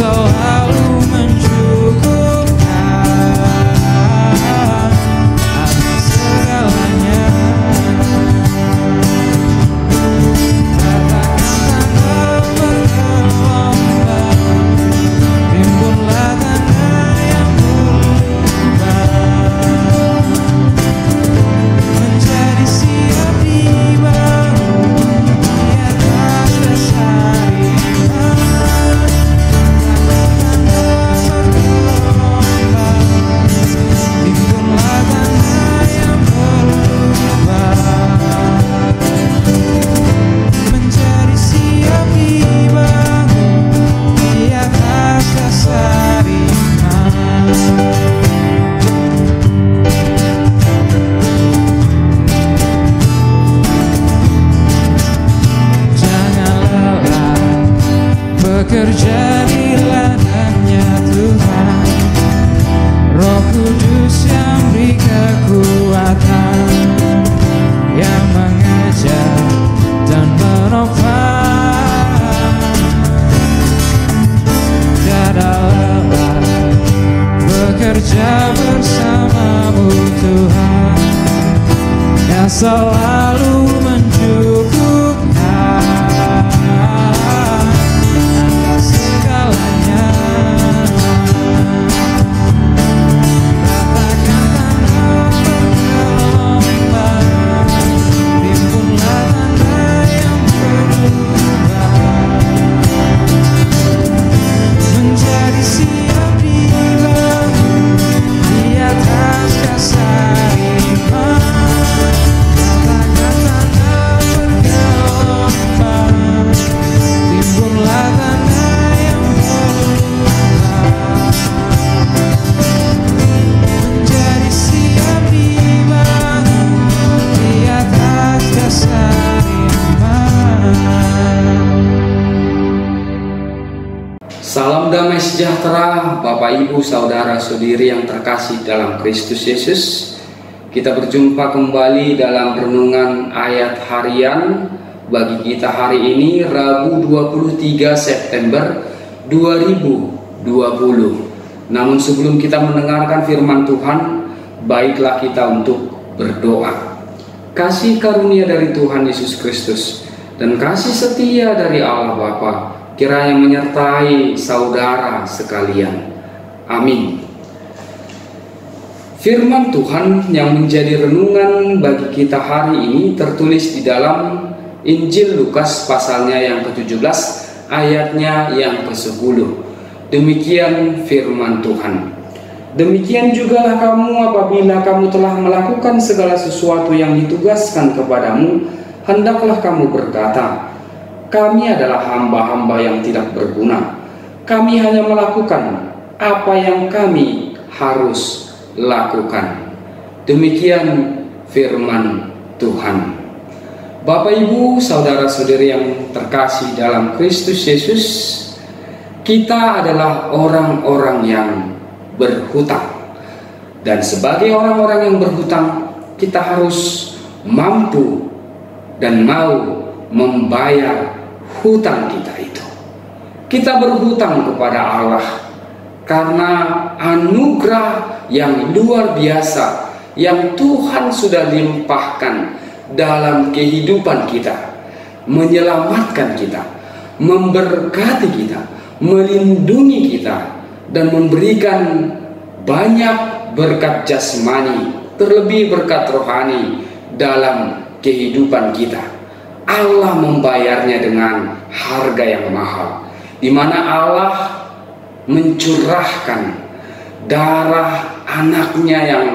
selalu mencukupkan atas segalanya. Katakan tanda bergelombang, timbullah tanda yang berubah, menjadi siap dibangun di atas dasar iman. Bekerja di ladangnya Tuhan, Roh Kudus yang beri kekuatan, yang mengajar dan menopang. Tiada lelah bekerja bersamamu Tuhan, yang selalu mencukupkan segalanya. Katakan tanda bergelombang, timbullah tanda yang berubah, menjadi siap dibangun di atas dasar iman. Katakan tanda bergelombang, timbullah tanda yang berubah, menjadi siap dibangun di atas dasar iman. Salam damai sejahtera Bapak Ibu Saudara Saudari yang terkasih dalam Kristus Yesus. Kita berjumpa kembali dalam renungan ayat harian bagi kita hari ini, Rabu 23 September 2020. Namun sebelum kita mendengarkan firman Tuhan, baiklah kita untuk berdoa. Kasih karunia dari Tuhan Yesus Kristus dan kasih setia dari Allah Bapa kiranya menyertai saudara sekalian. Amin. Firman Tuhan yang menjadi renungan bagi kita hari ini tertulis di dalam Injil Lukas pasalnya yang ke-17 ayatnya yang ke-10. Demikian firman Tuhan. Demikian jugalah kamu apabila kamu telah melakukan segala sesuatu yang ditugaskan kepadamu, hendaklah kamu berkata, kami adalah hamba-hamba yang tidak berguna. Kami hanya melakukan apa yang kami harus lakukan. Demikian firman Tuhan. Bapak Ibu Saudara-saudari yang terkasih dalam Kristus Yesus, kita adalah orang-orang yang berhutang. Dan sebagai orang-orang yang berhutang, kita harus mampu dan mau membayar hutang kita itu. Kita berhutang kepada Allah karena anugerah yang luar biasa yang Tuhan sudah limpahkan dalam kehidupan kita, menyelamatkan kita, memberkati kita, melindungi kita, dan memberikan banyak berkat jasmani, terlebih berkat rohani dalam kehidupan kita. Allah membayarnya dengan harga yang mahal, di mana Allah mencurahkan darah anaknya yang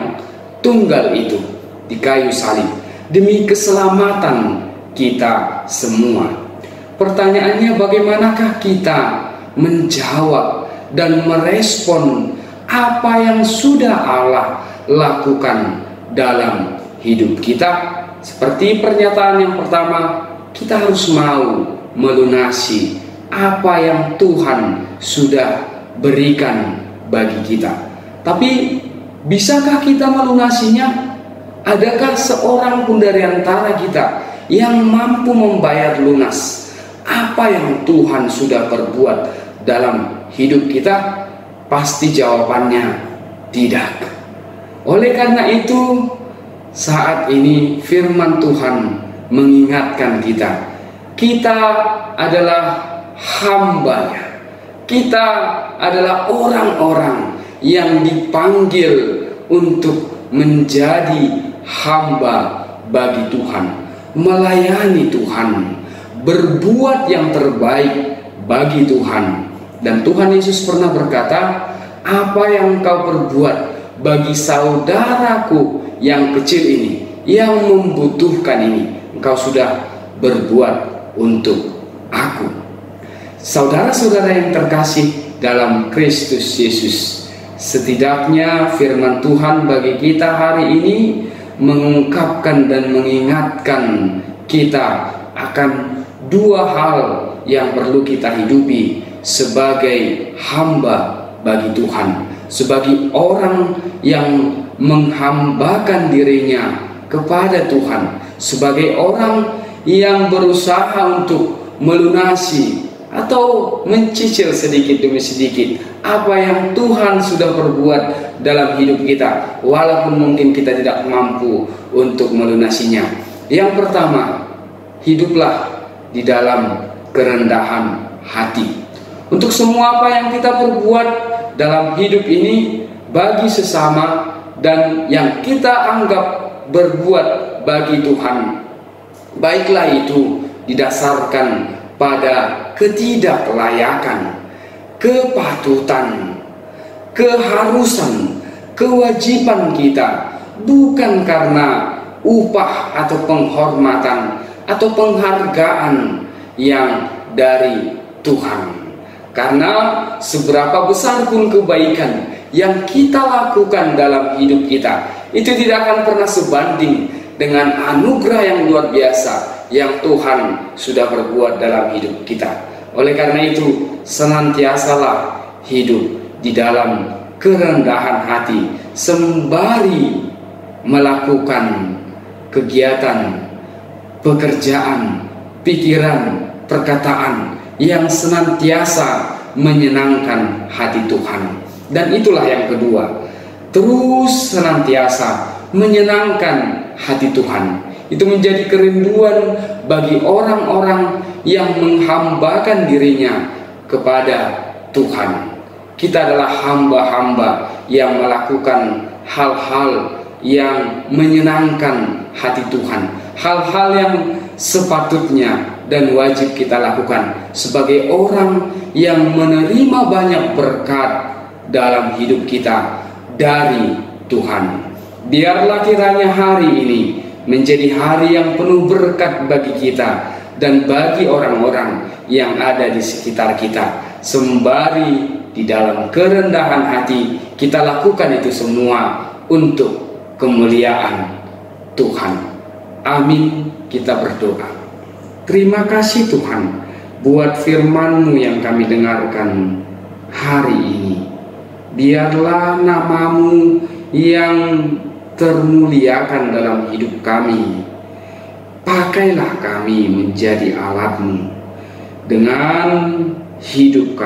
tunggal itu di kayu salib demi keselamatan kita semua. Pertanyaannya, bagaimanakah kita menjawab dan merespon apa yang sudah Allah lakukan dalam hidup kita? Seperti pernyataan yang pertama, kita harus mau melunasi apa yang Tuhan sudah berikan bagi kita. Tapi bisakah kita melunasinya? Adakah seorang pun dari antara kita yang mampu membayar lunas apa yang Tuhan sudah perbuat dalam hidup kita? Pasti jawabannya tidak. Oleh karena itu, saat ini firman Tuhan mengingatkan kita adalah hamba-Nya. Kita adalah orang-orang yang dipanggil untuk menjadi hamba bagi Tuhan, melayani Tuhan, berbuat yang terbaik bagi Tuhan. Dan Tuhan Yesus pernah berkata, apa yang kau perbuat bagi saudaraku yang kecil ini, yang membutuhkan ini, engkau sudah berbuat untuk aku. Saudara-saudara yang terkasih dalam Kristus Yesus, setidaknya firman Tuhan bagi kita hari ini mengungkapkan dan mengingatkan kita akan dua hal yang perlu kita hidupi sebagai hamba bagi Tuhan, sebagai orang yang menghambakan dirinya kepada Tuhan, sebagai orang yang berusaha untuk melunasi atau mencicil sedikit demi sedikit apa yang Tuhan sudah perbuat dalam hidup kita, walaupun mungkin kita tidak mampu untuk melunasinya. Yang pertama, hiduplah di dalam kerendahan hati. Untuk semua apa yang kita perbuat dalam hidup ini bagi sesama dan yang kita anggap berbuat bagi Tuhan, baiklah itu didasarkan pada ketidaklayakan, kepatutan, keharusan, kewajiban kita, bukan karena upah atau penghormatan atau penghargaan yang dari Tuhan. Karena seberapa besar pun kebaikan yang kita lakukan dalam hidup kita, itu tidak akan pernah sebanding dengan anugerah yang luar biasa yang Tuhan sudah berbuat dalam hidup kita. Oleh karena itu, senantiasalah hidup di dalam kerendahan hati, sembari melakukan kegiatan, pekerjaan, pikiran, perkataan yang senantiasa menyenangkan hati Tuhan. Dan itulah yang kedua, terus senantiasa menyenangkan hati Tuhan. Itu menjadi kerinduan bagi orang-orang yang menghambakan dirinya kepada Tuhan. Kita adalah hamba-hamba yang melakukan hal-hal yang menyenangkan hati Tuhan, hal-hal yang sepatutnya dan wajib kita lakukan sebagai orang yang menerima banyak berkat dalam hidup kita dari Tuhan. Biarlah kiranya hari ini menjadi hari yang penuh berkat bagi kita dan bagi orang-orang yang ada di sekitar kita, sembari di dalam kerendahan hati kita lakukan itu semua untuk kemuliaan Tuhan. Amin. Kita berdoa. Terima kasih Tuhan buat firman-Mu yang kami dengarkan hari ini. Biarlah nama-Mu yang termuliakan dalam hidup kami. Pakailah kami menjadi alat-Mu. Dengan hidup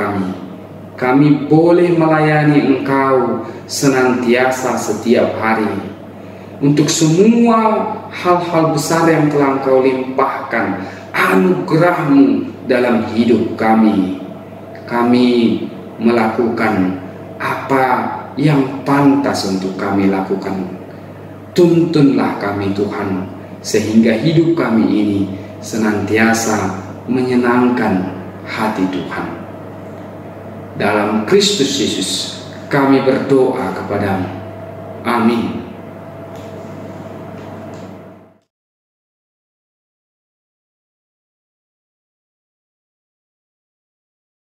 kami boleh melayani Engkau senantiasa setiap hari. Untuk semua hal-hal besar yang telah Engkau limpahkan, anugerah-Mu dalam hidup kami melakukan apa yang pantas untuk kami lakukan. Tuntunlah kami Tuhan, sehingga hidup kami ini senantiasa menyenangkan hati Tuhan. Dalam Kristus Yesus kami berdoa kepadamu. Amin.